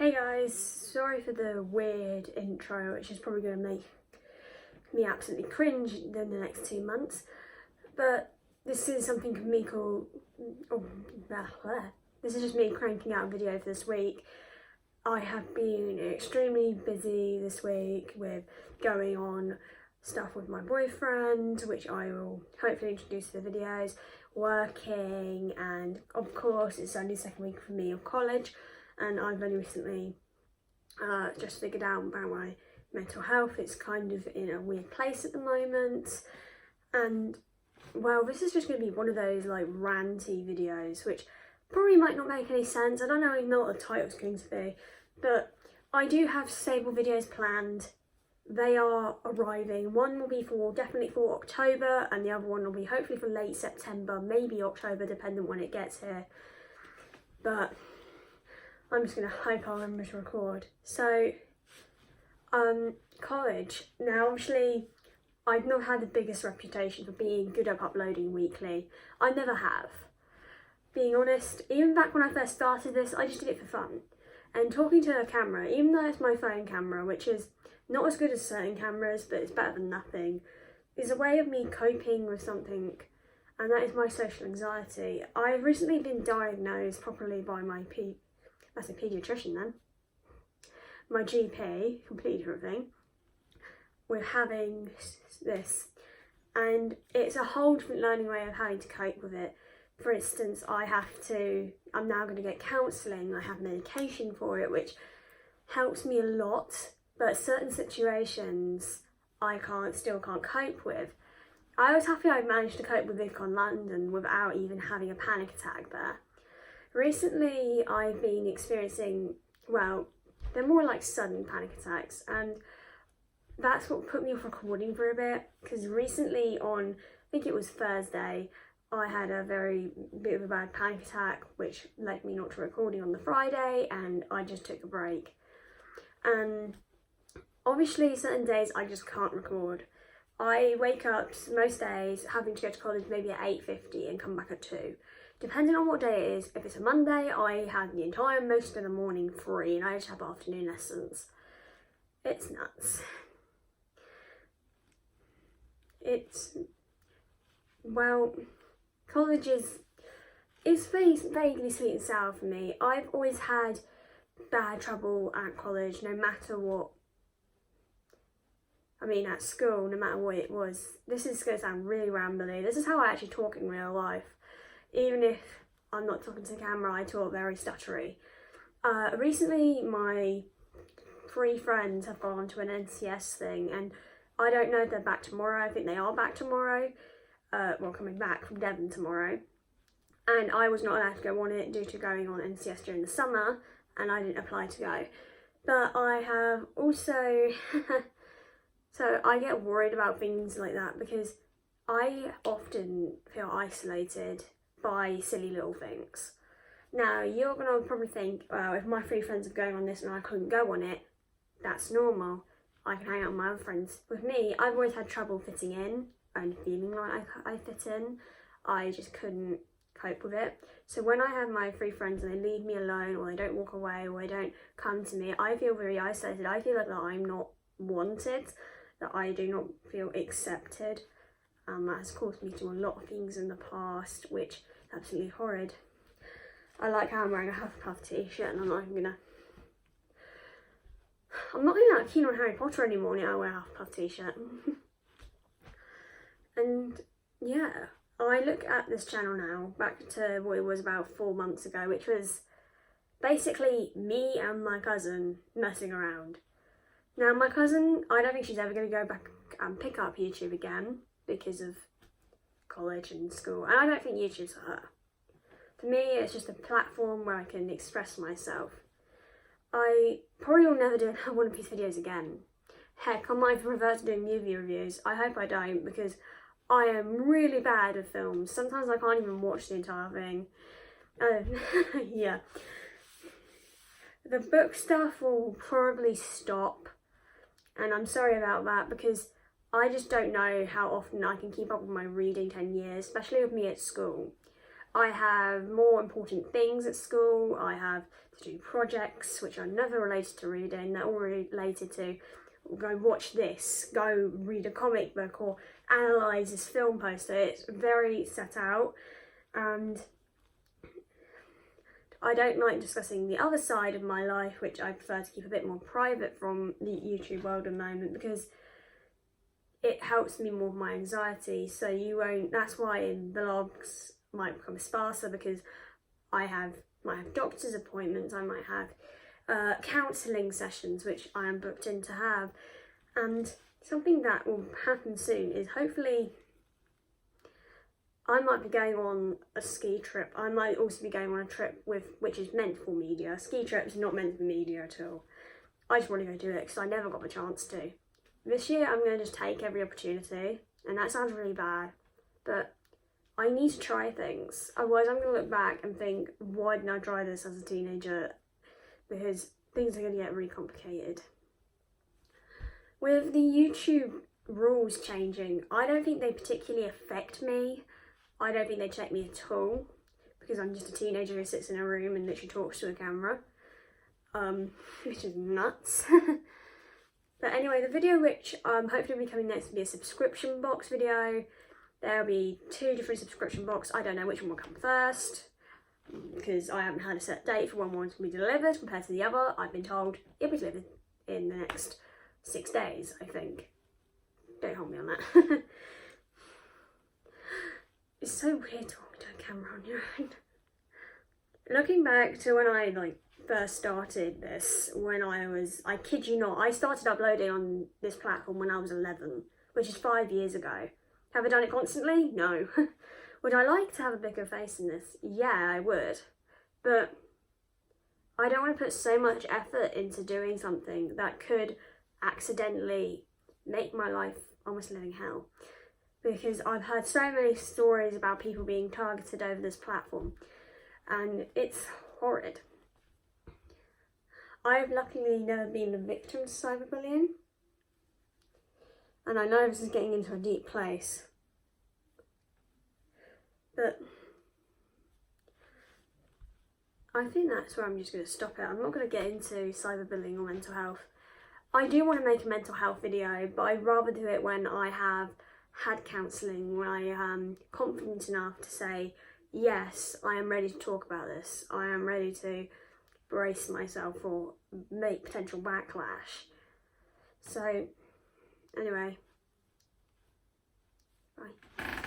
Hey guys, sorry for the weird intro, which is probably going to make me absolutely cringe in the next 2 months, but this is something me called, this is just me cranking out a video for this week. I have been extremely busy this week with going on stuff with my boyfriend, which I will hopefully introduce to the videos, working, and of course it's only the second week for me of college. And I've only recently just figured out about my mental health. It's kind of in a weird place at the moment. And well, this is just going to be one of those like ranty videos, which probably might not make any sense. I don't even know what the title's going to be. But I do have several videos planned. They are arriving. One will be definitely for October, and the other one will be hopefully for late September, maybe October, depending on when it gets here. But I'm just going to hope I'll remember to record. So, college. Now, obviously, I've not had the biggest reputation for being good at uploading weekly. I never have. Being honest, even back when I first started this, I just did it for fun. And talking to a camera, even though it's my phone camera, which is not as good as certain cameras, but it's better than nothing, is a way of me coping with something, and that is my social anxiety. I've recently been diagnosed properly by my paediatrician then, my GP, completely different thing, with having this, and it's a whole different learning way of having to cope with it. For instance, I'm now going to get counselling. I have medication for it, which helps me a lot, but certain situations I still can't cope with. I was happy I managed to cope with VidCon London without even having a panic attack there. Recently, I've been experiencing, well, they're more like sudden panic attacks, and that's what put me off recording for a bit, because recently on, I think it was Thursday, I had a bit of a bad panic attack, which led me not to recording on the Friday, and I just took a break. And obviously certain days I just can't record. I wake up most days having to go to college maybe at 8:50 and come back at 2. Depending on what day it is. If it's a Monday, I have the entire most of the morning free and I just have afternoon lessons. It's nuts. Well, college is vaguely sweet and sour for me. I've always had bad trouble at college, no matter what. I mean, at school, no matter what it was. This is going to sound really rambly. This is how I actually talk in real life. Even if I'm not talking to the camera, I talk very stuttery. Recently, my 3 friends have gone to an NCS thing, and I don't know if they're back tomorrow. I think they are back tomorrow. Coming back from Devon tomorrow. And I was not allowed to go on it due to going on NCS during the summer, and I didn't apply to go. But I have also... So I get worried about things like that because I often feel isolated by silly little things. Now, you're going to probably think, well, if my 3 friends are going on this and I couldn't go on it, that's normal. I can hang out with my other friends. With me, I've always had trouble fitting in and feeling like I fit in. I just couldn't cope with it. So when I have my 3 friends and they leave me alone, or they don't walk away, or they don't come to me, I feel very isolated. I feel like that I'm not wanted, that I do not feel accepted. That has caused me to do a lot of things in the past, which is absolutely horrid. I like how I'm wearing a Hufflepuff t-shirt, and I'm not even that keen on Harry Potter anymore now I wear a Hufflepuff t-shirt. And yeah, I look at this channel now, back to what it was about 4 months ago, which was basically me and my cousin messing around. Now, my cousin, I don't think she's ever going to go back and pick up YouTube again because of college and school, and I don't think YouTube's for her. For me, it's just a platform where I can express myself. I probably will never do one of these videos again. Heck, I might revert to doing movie reviews. I hope I don't, because I am really bad at films. Sometimes I can't even watch the entire thing. Yeah. The book stuff will probably stop, and I'm sorry about that, because I just don't know how often I can keep up with my reading 10 years, especially with me at school. I have more important things at school. I have to do projects which are never related to reading, they're all related to go watch this, go read a comic book, or analyse this film poster. It's very set out, and I don't like discussing the other side of my life, which I prefer to keep a bit more private from the YouTube world at the moment, because it helps me more with my anxiety. So you won't, that's why the vlogs might become sparser, because I might have doctor's appointments, I might have counselling sessions which I am booked in to have, and something that will happen soon is hopefully I might be going on a ski trip. I might also be going on a trip which is meant for media. Ski trips are not meant for media at all. I just want to go do it because I never got the chance to. This year I'm going to just take every opportunity, and that sounds really bad, but I need to try things. Otherwise I'm going to look back and think, why didn't I try this as a teenager? Because things are going to get really complicated. With the YouTube rules changing, I don't think they particularly affect me. I don't think they check me at all, because I'm just a teenager who sits in a room and literally talks to a camera, which is nuts. But anyway, the video which hopefully will be coming next will be a subscription box video. There'll be 2 different subscription boxes. I don't know which one will come first, because I haven't had a set date for when one's going to be delivered compared to the other. I've been told it'll be delivered in the next 6 days, I think. Don't hold me on that. It's so weird talking to a camera on your own. Looking back to when I first started this, I kid you not, I started uploading on this platform when I was 11, which is 5 years ago. Have I done it constantly? No. Would I like to have a bigger face in this? Yeah, I would. But I don't want to put so much effort into doing something that could accidentally make my life almost living hell. Because I've heard so many stories about people being targeted over this platform, and it's horrid. I've luckily never been a victim to cyberbullying, and I know this is getting into a deep place, but I think that's where I'm just going to stop it. I'm not going to get into cyberbullying or mental health. I do want to make a mental health video, but I'd rather do it when I have had counselling, when I am confident enough to say, yes, I am ready to talk about this. I am ready to brace myself for make potential backlash. So, anyway, bye.